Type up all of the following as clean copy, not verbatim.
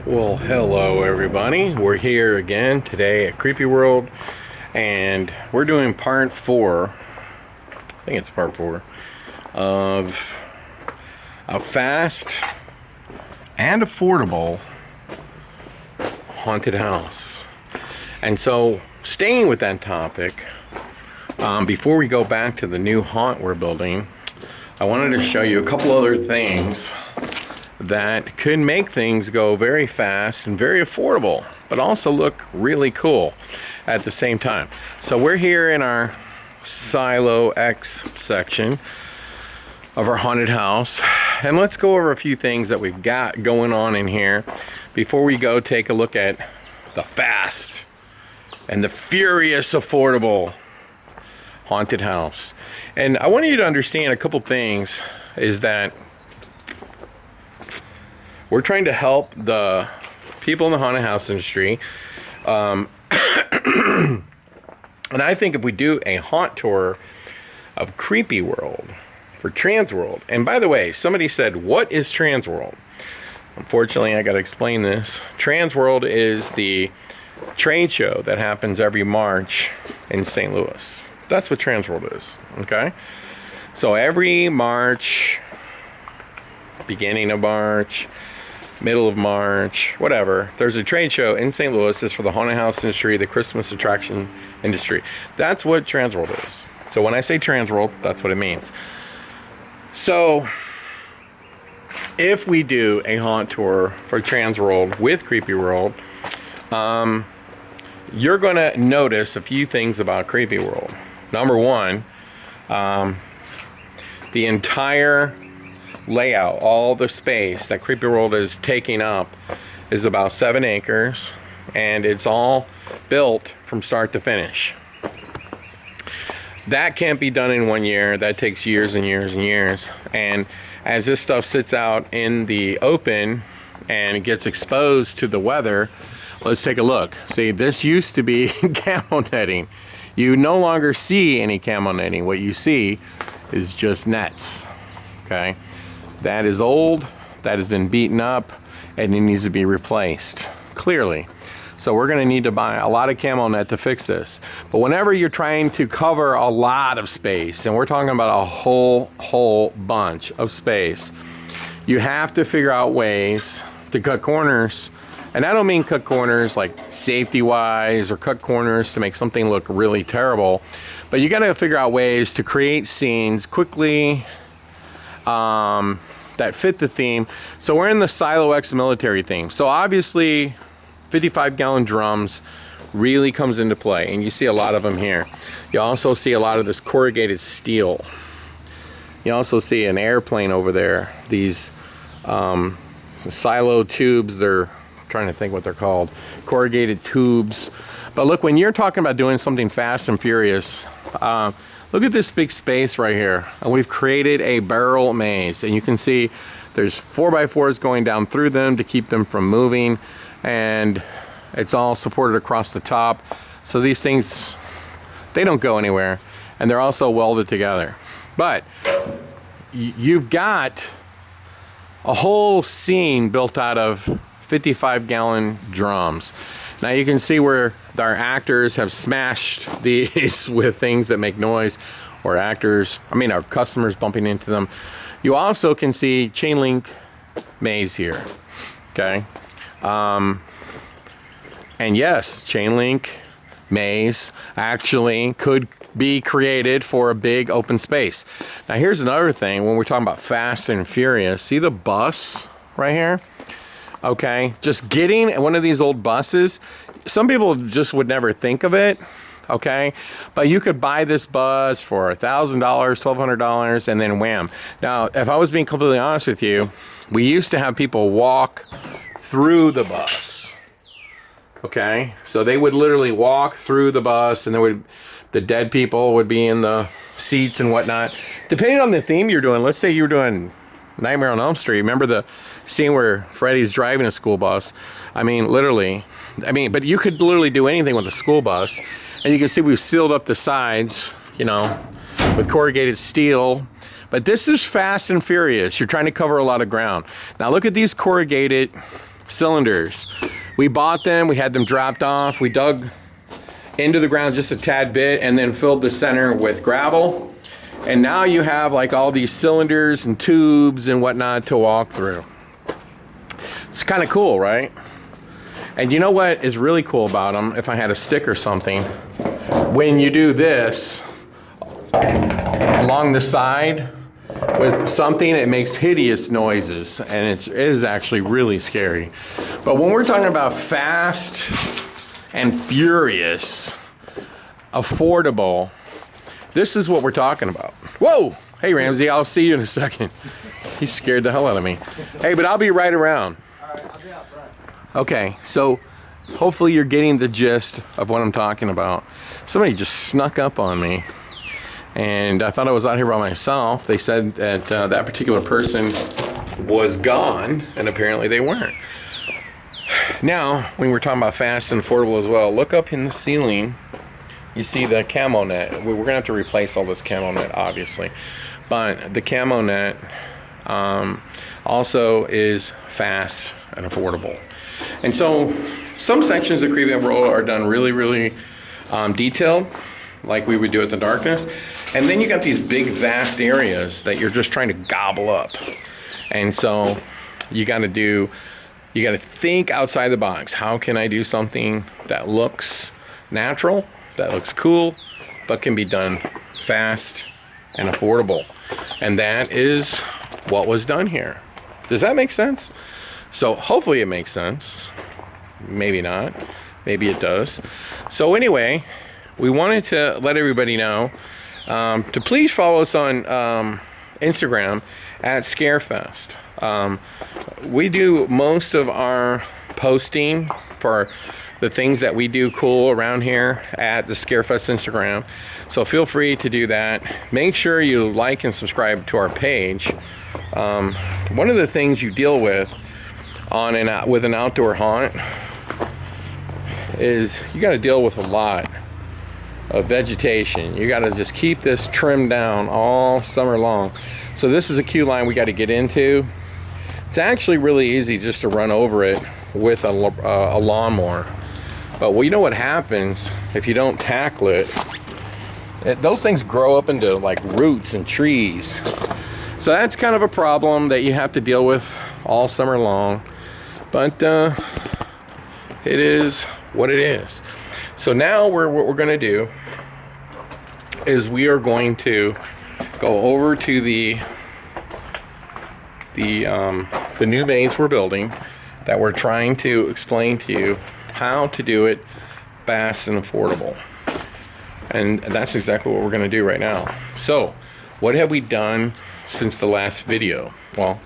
Well, hello everybody. We're here again today at Creepyworld, and we're doing part 4. I think it's part 4 of a fast and affordable haunted house. And so, staying with that topic, before we go back to the new haunt we're building, I wanted to show you a couple other things that could make things go very fast and very affordable, but also look really cool at the same time. So we're here in our Silo X section of our haunted house, and let's go over a few things that we've got going on in here before we go take a look at the fast and the furious affordable haunted house. And I want you to understand a couple things is that we're trying to help the people in the haunted house industry. And I think if we do a haunt tour of Creepyworld for Transworld, and by the way, somebody said, what is Transworld? Unfortunately, I got to explain this. Transworld is the trade show that happens every March in St. Louis. That's what Transworld is, okay? So every March, beginning of March, middle of March, whatever, there's a trade show in St. Louis. It's for the haunted house industry, the Christmas attraction industry. That's what Transworld is. So when I say Transworld, that's what it means. So if we do a haunt tour for Transworld with Creepyworld, you're going to notice a few things about Creepyworld. Number one, the entire layout, all the space that Creepyworld is taking up is about 7 acres, and it's all built from start to finish. That can't be done in 1 year. That takes years and years and years. And as this stuff sits out in the open and it gets exposed to the weather, let's take a look. See, this used to be camo netting. You no longer see any camo netting. What you see is just nets, okay? That is old, that has been beaten up, and it needs to be replaced, clearly. So we're gonna need to buy a lot of camo net to fix this. But whenever you're trying to cover a lot of space, and we're talking about a whole bunch of space, you have to figure out ways to cut corners. And I don't mean cut corners like safety-wise or cut corners to make something look really terrible, but you gotta figure out ways to create scenes quickly, that fit the theme. So we're in the Silo X military theme. So obviously 55-gallon drums really comes into play, and you see a lot of them here. You also see a lot of this corrugated steel. You also see an airplane over there. These silo tubes, they're trying to think what they're called, corrugated tubes. But look, when you're talking about doing something fast and furious, look at this big space right here. And we've created a barrel maze, and you can see there's 4x4s going down through them to keep them from moving, and it's all supported across the top. So these things, they don't go anywhere, and they're also welded together. But you've got a whole scene built out of 55-gallon drums. Now you can see where our actors have smashed these with things that make noise, or our customers bumping into them. You also can see chain link maze here, okay? And yes, chain link maze actually could be created for a big open space. Now here's another thing when we're talking about fast and furious. See the bus right here? Okay, just getting one of these old buses, some people just would never think of it, okay? But you could buy this bus for $1,000, $1,200, and then wham. Now, if I was being completely honest with you, we used to have people walk through the bus, okay? So they would literally walk through the bus, and the dead people would be in the seats and whatnot. Depending on the theme you're doing, let's say you're doing Nightmare on Elm Street. Remember the scene where Freddy's driving a school bus? But you could literally do anything with a school bus. And you can see we've sealed up the sides, with corrugated steel. But this is fast and furious. You're trying to cover a lot of ground. Now look at these corrugated cylinders. We bought them, we had them dropped off, we dug into the ground just a tad bit and then filled the center with gravel. And now you have like all these cylinders and tubes and whatnot to walk through. It's kind of cool, right? And you know what is really cool about them? If I had a stick or something, when you do this along the side with something, it makes hideous noises, and it is actually really scary. But when we're talking about fast and furious, affordable, this is what we're talking about. Whoa! Hey Ramsey, I'll see you in a second. He scared the hell out of me. Hey, but I'll be right around. All right, I'll be out front. Okay, so hopefully you're getting the gist of what I'm talking about. Somebody just snuck up on me, and I thought I was out here by myself. They said that that particular person was gone, and apparently they weren't. Now, when we're talking about fast and affordable as well, look up in the ceiling. You see the camo net. We're gonna have to replace all this camo net, obviously, but the camo net also is fast and affordable. And so some sections of Creepyworld are done really, really detailed, like we would do at the darkness. And then you got these big, vast areas that you're just trying to gobble up. And so you got to think outside the box. How can I do something that looks natural, that looks cool, but can be done fast and affordable? And that is what was done here. Does that make sense? So hopefully it makes sense. Maybe not. Maybe it does. So anyway, we wanted to let everybody know to please follow us on Instagram at Scarefest. We do most of our posting for the things that we do cool around here at the Scarefest Instagram. So feel free to do that. Make sure you like and subscribe to our page. One of the things you deal with with an outdoor haunt is you got to deal with a lot of vegetation. You got to just keep this trimmed down all summer long. So this is a queue line we got to get into. It's actually really easy just to run over it with a lawnmower. But well, you know what happens if you don't tackle it? Those things grow up into like roots and trees. So that's kind of a problem that you have to deal with all summer long. But it is what it is. So now what we're going to do is we are going to go over to the new maze we're building, that we're trying to explain to you how to do it fast and affordable. And that's exactly what we're going to do right now. So what have we done since the last video? Well,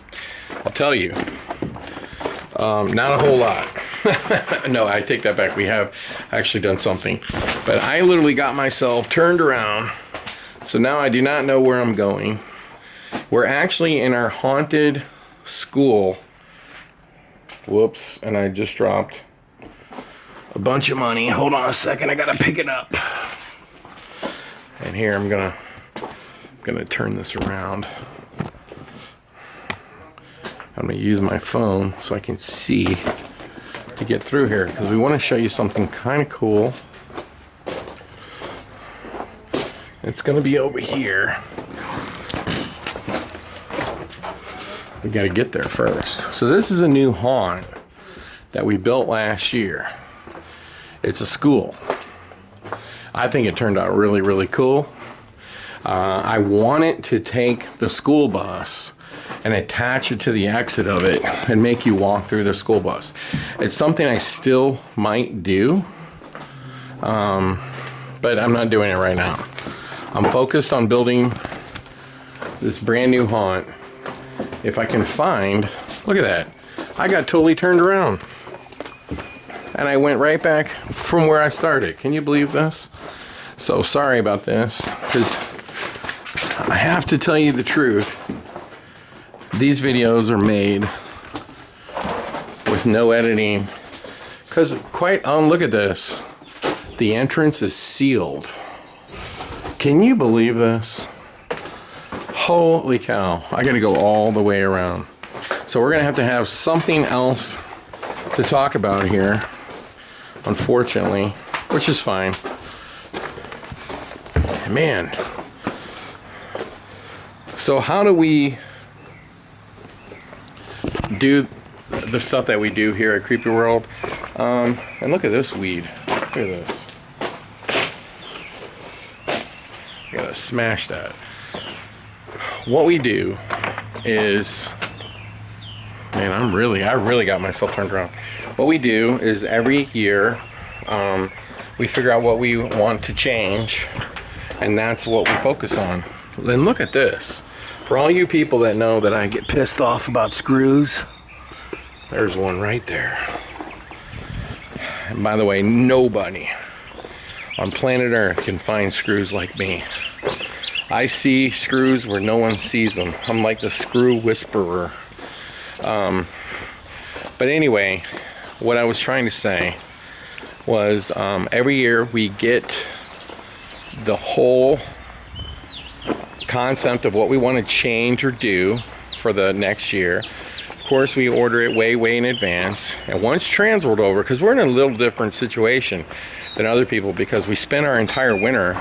I'll tell you, not a whole lot. No, I take that back. We have actually done something, but I literally got myself turned around, so now I do not know where I'm going. We're actually in our haunted school. Whoops, and I just dropped a bunch of money. Hold on a second, I gotta pick it up. And here I'm gonna turn this around. I'm gonna use my phone so I can see to get through here, because we want to show you something kind of cool. It's gonna be over here. We got to get there first. So this is a new haunt that we built last year. It's a school. I think it turned out really, really cool. I wanted to take the school bus and attach it to the exit of it and make you walk through the school bus. It's something I still might do, but I'm not doing it right now. I'm focused on building this brand new haunt. If I can find, look at that. I got totally turned around. And I went right back from where I started. Can you believe this? So sorry about this, because I have to tell you the truth. These videos are made with no editing. Because look at this. The entrance is sealed. Can you believe this? Holy cow, I gotta go all the way around. So we're gonna have to have something else to talk about here, unfortunately, which is fine. Man. So how do we do the stuff that we do here at Creepyworld? And look at this weed. Look at this. You gotta smash that. What we do is, man, I really got myself turned around. What we do is every year, we figure out what we want to change, and that's what we focus on. Then look at this. For all you people that know that I get pissed off about screws, there's one right there. And by the way, nobody on planet Earth can find screws like me. I see screws where no one sees them. I'm like the screw whisperer. But anyway, what I was trying to say was every year we get the whole concept of what we want to change or do for the next year. Of course, we order it way in advance, and once Transworld over, because we're in a little different situation than other people, because we spent our entire winter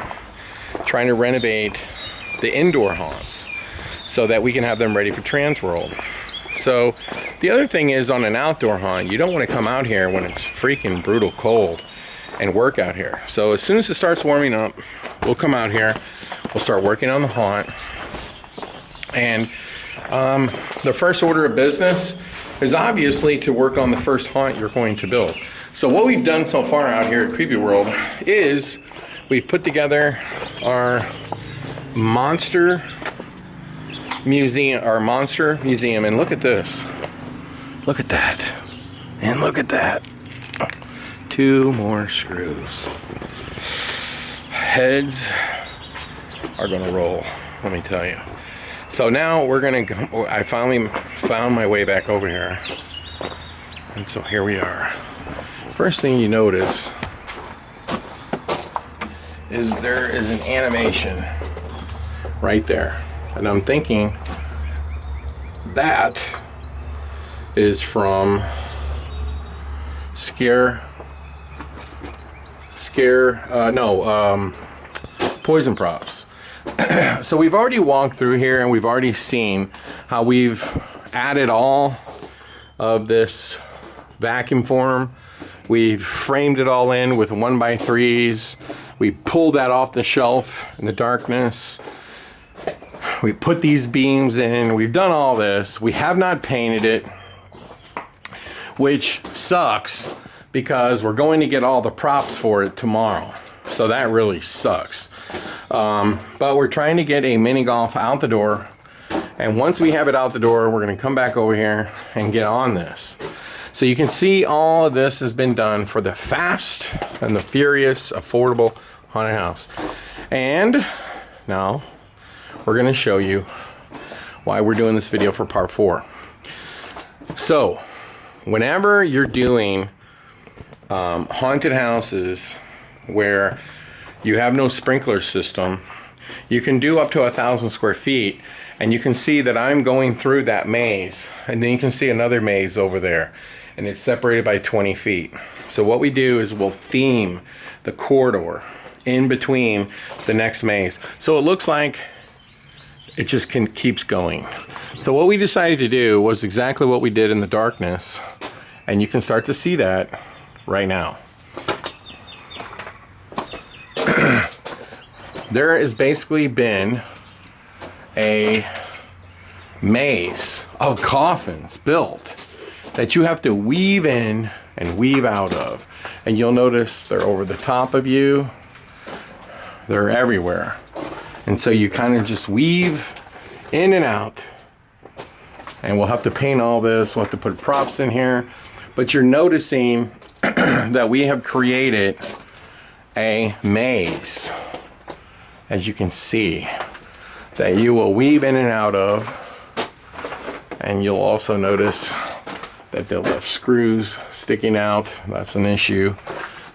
trying to renovate the indoor haunts so that we can have them ready for Transworld. So the other thing is, on an outdoor haunt, you don't want to come out here when it's freaking brutal cold and work out here. So as soon as it starts warming up, we'll come out here, we'll start working on the haunt. And the first order of business is obviously to work on the first haunt you're going to build. So what we've done so far out here at Creepyworld is we've put together our monster museum, and look at this. Look at that. And look at that. 2 more screws. Heads are gonna roll, let me tell you. So now we're gonna go, I finally found my way back over here. And so here we are. First thing you notice is there is an animation right there. And I'm thinking that is from Poison Props. So we've already walked through here and we've already seen how we've added all of this vacuum form. We've framed it all in with 1x3s. We pulled that off the shelf in the darkness. We put these beams in. We've done all this. We have not painted it, which sucks because we're going to get all the props for it tomorrow. So that really sucks. But we're trying to get a mini golf out the door. And once we have it out the door, we're going to come back over here and get on this. So you can see all of this has been done for the fast and the furious, affordable haunted house. And now we're going to show you why we're doing this video for part 4. So whenever you're doing haunted houses where you have no sprinkler system, you can do up to 1,000 square feet, and you can see that I'm going through that maze, and then you can see another maze over there, and it's separated by 20 feet. So what we do is we'll theme the corridor in between the next maze, so it looks like it just keeps going. So what we decided to do was exactly what we did in the darkness, and you can start to see that right now. There has basically been a maze of coffins built that you have to weave in and weave out of. And you'll notice they're over the top of you. They're everywhere. And so you kind of just weave in and out. And we'll have to paint all this. We'll have to put props in here. But you're noticing that we have created a maze, as you can see, that you will weave in and out of. And you'll also notice that they'll have screws sticking out. That's an issue.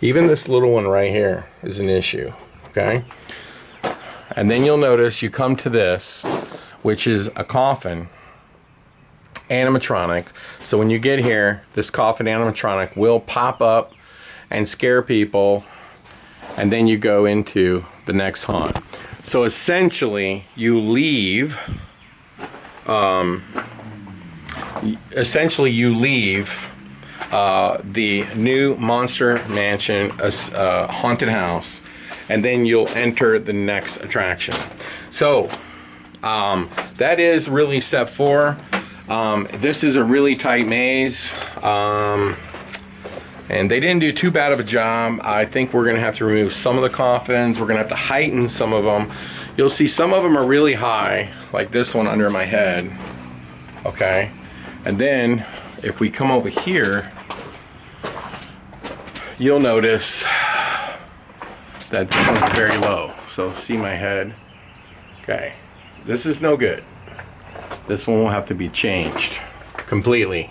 Even this little one right here is an issue, okay? And then you'll notice you come to this, which is a coffin. animatronic. So when you get here, this coffin animatronic will pop up and scare people, and then you go into the next haunt. So essentially, you leave. The new Monster Mansion haunted house, and then you'll enter the next attraction. So that is really step 4. This is a really tight maze, and they didn't do too bad of a job. I think we're gonna have to remove some of the coffins. We're gonna have to heighten some of them. You'll see some of them are really high, like this one under my head. Okay, and then if we come over here, you'll notice that this one's very low. So see my head? Okay, this is no good. This one will have to be changed completely,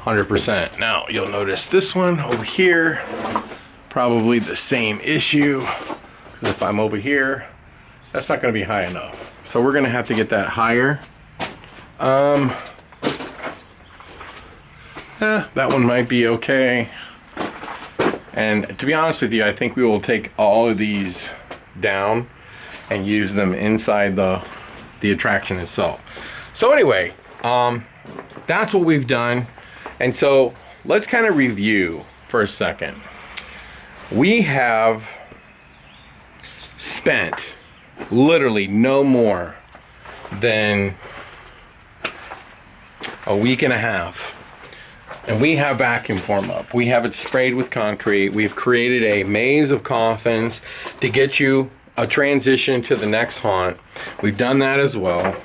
100%. Now you'll notice this one over here, probably the same issue, because if I'm over here, that's not going to be high enough. So we're going to have to get that higher. That one might be okay. And to be honest with you, I think we will take all of these down and use them inside the attraction itself. So anyway, that's what we've done. And so let's kind of review for a second. We have spent literally no more than a week and a half, and we have vacuum form up. We have it sprayed with concrete. We've created a maze of coffins to get you a transition to the next haunt. We've done that as well.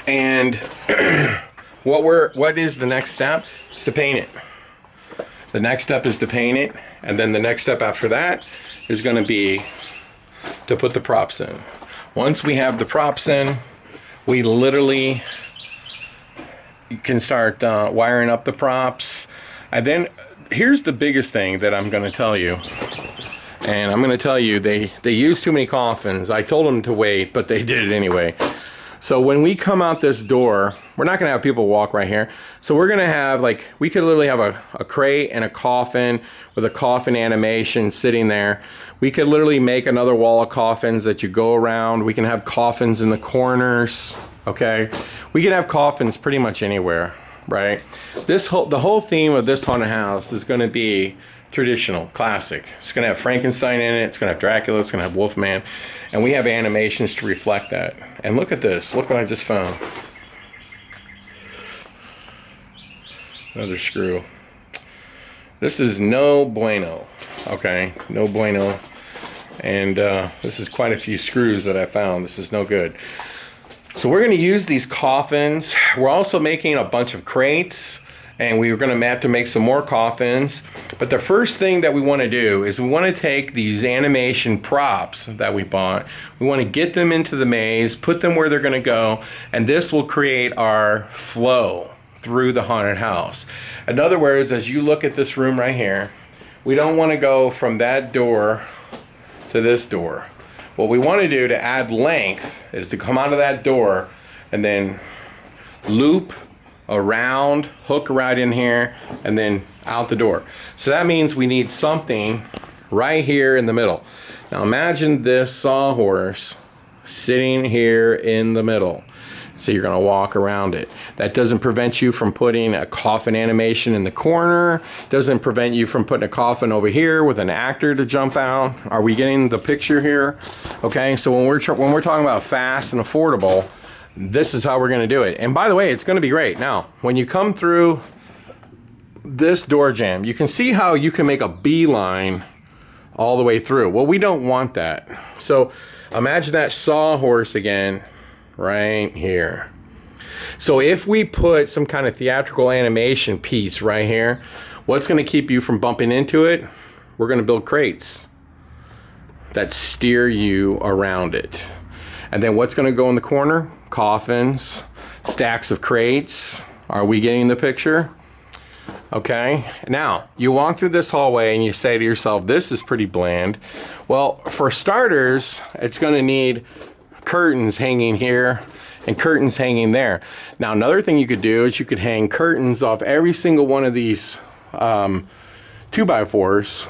And what is the next step? It's to paint it. The next step is to paint it, and then the next step after that is going to be to put the props in. Once we have the props in, we literally can start wiring up the props. And then here's the biggest thing that I'm going to tell you. And I'm going to tell you, they used too many coffins. I told them to wait, but they did it anyway. So when we come out this door, we're not going to have people walk right here. So we're going to have, like, we could literally have a crate and a coffin with a coffin animation sitting there. We could literally make another wall of coffins that you go around. We can have coffins in the corners, okay? We can have coffins pretty much anywhere, right? The whole theme of this haunted house is going to be traditional, classic. It's going to have Frankenstein in it. It's going to have Dracula. It's going to have Wolfman. And we have animations to reflect that. And look at this. Look what I just found. Another screw. This is no bueno. Okay, no bueno. And this is quite a few screws that I found. This is no good. So we're going to use these coffins. We're also making a bunch of crates, and we're going to have to make some more coffins. But the first thing that we want to do is we want to take these animation props that we bought. We want to get them into the maze, put them where they're going to go, and this will create our flow through the haunted house. In other words, as you look at this room right here, we don't want to go from that door to this door. What we want to do to add length is to come out of that door and then loop around, hook right in here, and then out the door. So that means we need something right here in the middle. Now imagine this sawhorse sitting here in the middle. So you're going to walk around it. That doesn't prevent you from putting a coffin animation in the corner. Doesn't prevent you from putting a coffin over here with an actor to jump out. Are we getting the picture here? Okay, so when we're talking about fast and affordable, this is how we're going to do it. And by the way, it's going to be great. Now, when you come through this door jamb, you can see how you can make a beeline all the way through. Well, we don't want that. So imagine that sawhorse again right here. So if we put some kind of theatrical animation piece right here, what's going to keep you from bumping into it? We're going to build crates that steer you around it. And then what's going to go in the corner? Coffins, stacks of crates. Are we getting the picture? Okay, now you walk through this hallway and you say to yourself, this is pretty bland. Well, for starters, it's going to need curtains hanging here and curtains hanging there. Now, another thing you could do is you could hang curtains off every single one of these 2x4s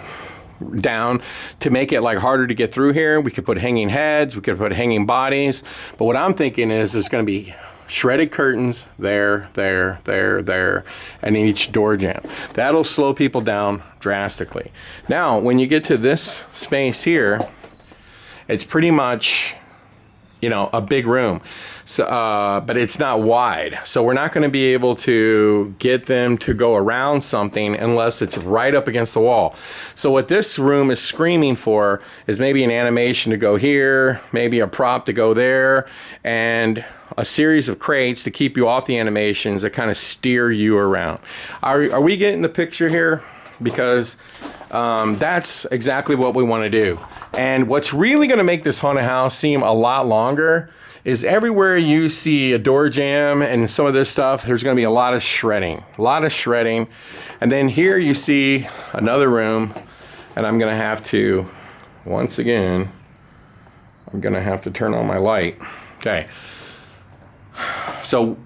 down to make it like harder to get through here. We could put hanging heads, we could put hanging bodies, but what I'm thinking is there's going to be shredded curtains there, and in each door jamb. That'll slow people down drastically. Now, when you get to this space here, it's pretty much, you know, a big room. So, but it's not wide. So we're not going to be able to get them to go around something unless it's right up against the wall. So what this room is screaming for is maybe an animation to go here, maybe a prop to go there, and a series of crates to keep you off the animations that kind of steer you around. Are we getting the picture here? Because that's exactly what we want to do. And what's really going to make this haunted house seem a lot longer is everywhere you see a door jamb and some of this stuff, there's going to be a lot of shredding. And then here you see another room, and I'm going to have to, once again, I'm going to have to turn on my light. Okay. So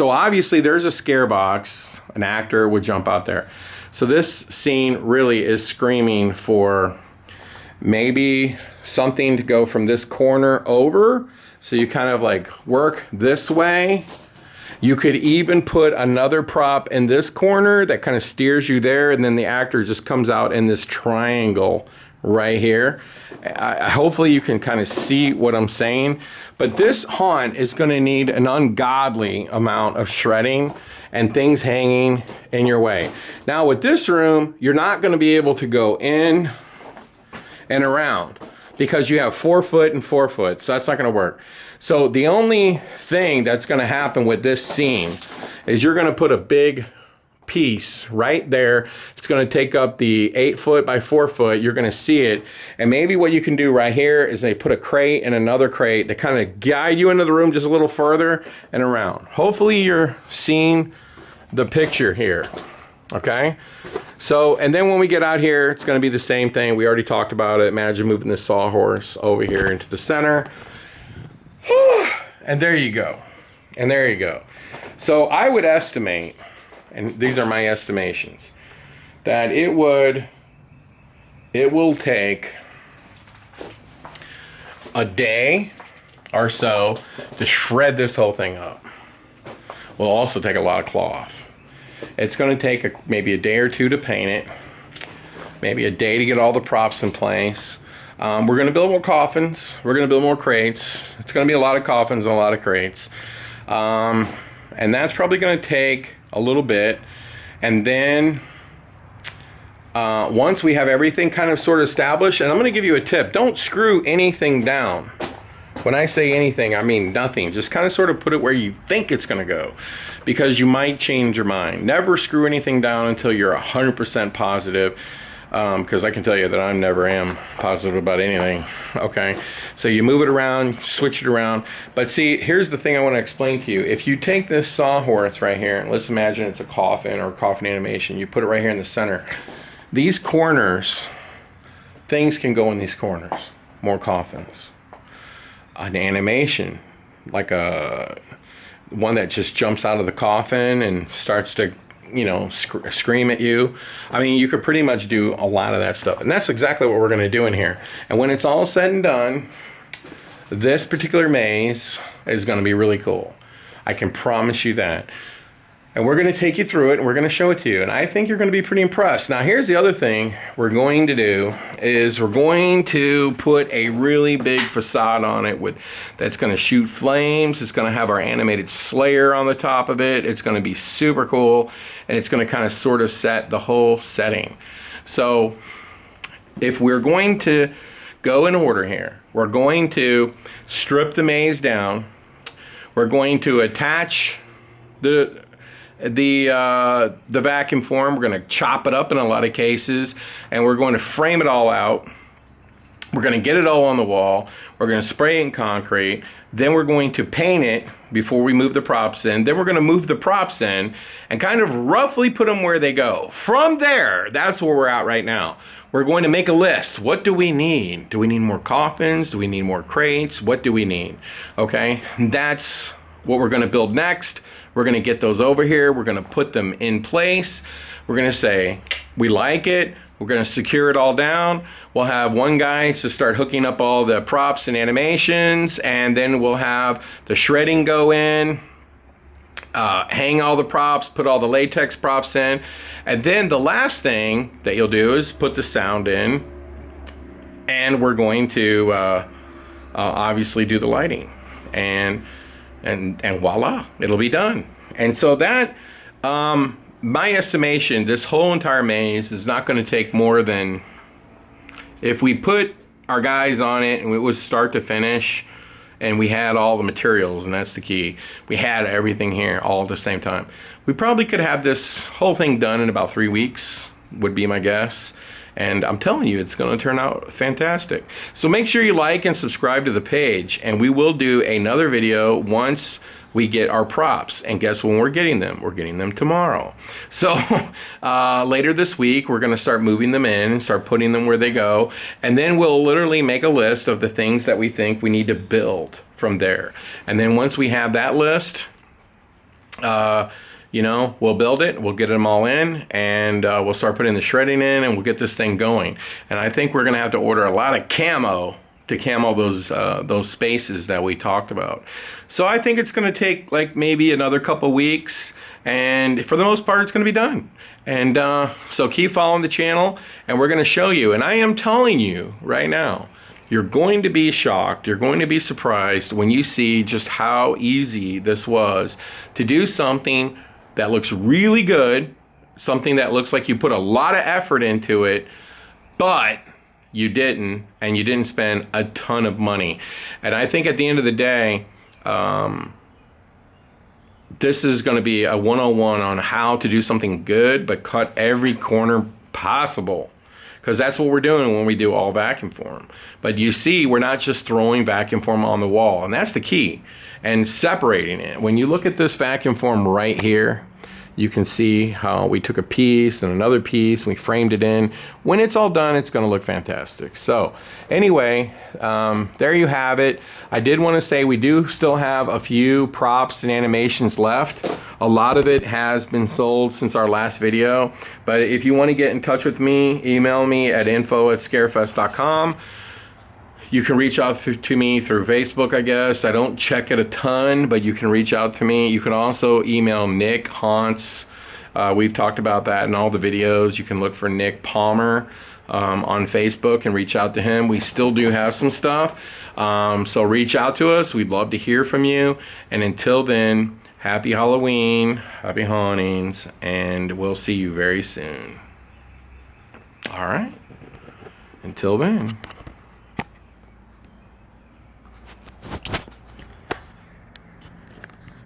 obviously there's a scare box. An actor would jump out there. So this scene really is screaming for maybe something to go from this corner over. So you kind of like work this way. You could even put another prop in this corner that kind of steers you there, and then the actor just comes out in this triangle right here. Hopefully you can kind of see what I'm saying, but this haunt is going to need an ungodly amount of shredding and things hanging in your way. Now with this room, you're not going to be able to go in and around because you have 4 foot and 4 foot, so that's not going to work. So the only thing that's going to happen with this scene is you're going to put a big piece right there. It's going to take up the 8 foot by 4 foot. You're going to see it. And maybe what you can do right here is they put a crate and another crate to kind of guide you into the room just a little further and around. Hopefully you're seeing the picture here. Okay. So, and then when we get out here, it's going to be the same thing. We already talked about it. Imagine moving this sawhorse over here into the center. And there you go. And there you go. So I would estimate, and these are my estimations, that it will take a day or so to shred this whole thing up. Will also take a lot of cloth. It's going to take maybe a day or two to paint it, maybe a day to get all the props in place. We're going to build more coffins. We're going to build more crates. It's going to be a lot of coffins and a lot of crates. And that's probably going to take a little bit. And then once we have everything kind of sort of established, and I'm going to give you a tip, don't screw anything down. When I say anything, I mean nothing. Just kind of sort of put it where you think it's going to go, because you might change your mind. Never screw anything down until you're 100% positive, because I can tell you that I never am positive about anything. Okay, so you move it around, switch it around. But see, here's the thing I want to explain to you. If you take this sawhorse right here, and let's imagine it's a coffin or a coffin animation, you put it right here in the center. These corners, things can go in these corners. More coffins. An animation, like a one that just jumps out of the coffin and starts to, you know, scream at you. I mean, you could pretty much do a lot of that stuff. And that's exactly what we're going to do in here. And when it's all said and done, this particular maze is going to be really cool. I can promise you that. And we're going to take you through it, and we're going to show it to you. And I think you're going to be pretty impressed. Now, here's the other thing we're going to do is we're going to put a really big facade on it that's going to shoot flames. It's going to have our animated Slayer on the top of it. It's going to be super cool, and it's going to kind of sort of set the whole setting. So if we're going to go in order here, we're going to strip the maze down. We're going to attach the vacuum form. We're going to chop it up in a lot of cases, and we're going to frame it all out. We're going to get it all on the wall. We're going to spray it in concrete. Then we're going to paint it before we move the props in. Then we're going to move the props in and kind of roughly put them where they go. From there, that's where we're at right now. We're going to make a list. What do we need? Do we need more coffins? Do we need more crates? What do we need? Okay, that's what we're going to build next. We're going to get those over here. We're going to put them in place. We're going to say, we like it. We're going to secure it all down. We'll have one guy to start hooking up all the props and animations, and then we'll have the shredding go in, hang all the props, put all the latex props in, and then the last thing that you'll do is put the sound in, and we're going to obviously do the lighting, and voila, it'll be done. And so that, my estimation, this whole entire maze is not going to take more than, if we put our guys on it and it was start to finish and we had all the materials, and that's the key, we had everything here all at the same time, we probably could have this whole thing done in about 3 weeks, would be my guess. And I'm telling you, it's going to turn out fantastic. So make sure you like and subscribe to the page, and we will do another video once we get our props. And guess when we're getting them? We're getting them tomorrow. So later this week, we're going to start moving them in and start putting them where they go. And then we'll literally make a list of the things that we think we need to build from there. And then once we have that list, you know, we'll build it, we'll get them all in, and we'll start putting the shredding in, and we'll get this thing going. And I think we're going to have to order a lot of camo to camo those spaces that we talked about. So I think it's going to take like maybe another couple weeks, and for the most part it's going to be done. And so keep following the channel, and we're going to show you. And I am telling you right now, you're going to be shocked, you're going to be surprised when you see just how easy this was to do something that looks really good, something that looks like you put a lot of effort into it, but you didn't, and you didn't spend a ton of money. And I think at the end of the day, this is going to be a 101 on how to do something good, but cut every corner possible. Because that's what we're doing when we do all vacuum form. But you see, we're not just throwing vacuum form on the wall, and that's the key. And separating it. When you look at this vacuum form right here, you can see how we took a piece and another piece, we framed it in. When it's all done, it's gonna look fantastic. So anyway, there you have it. I did wanna say we do still have a few props and animations left. A lot of it has been sold since our last video, but if you wanna get in touch with me, email me at info@scarefest.com. You can reach out to me through Facebook, I guess. I don't check it a ton, but you can reach out to me. You can also email Nick Haunts. We've talked about that in all the videos. You can look for Nick Palmer on Facebook and reach out to him. We still do have some stuff, so reach out to us. We'd love to hear from you. And until then, happy Halloween, happy hauntings, and we'll see you very soon. All right. Until then.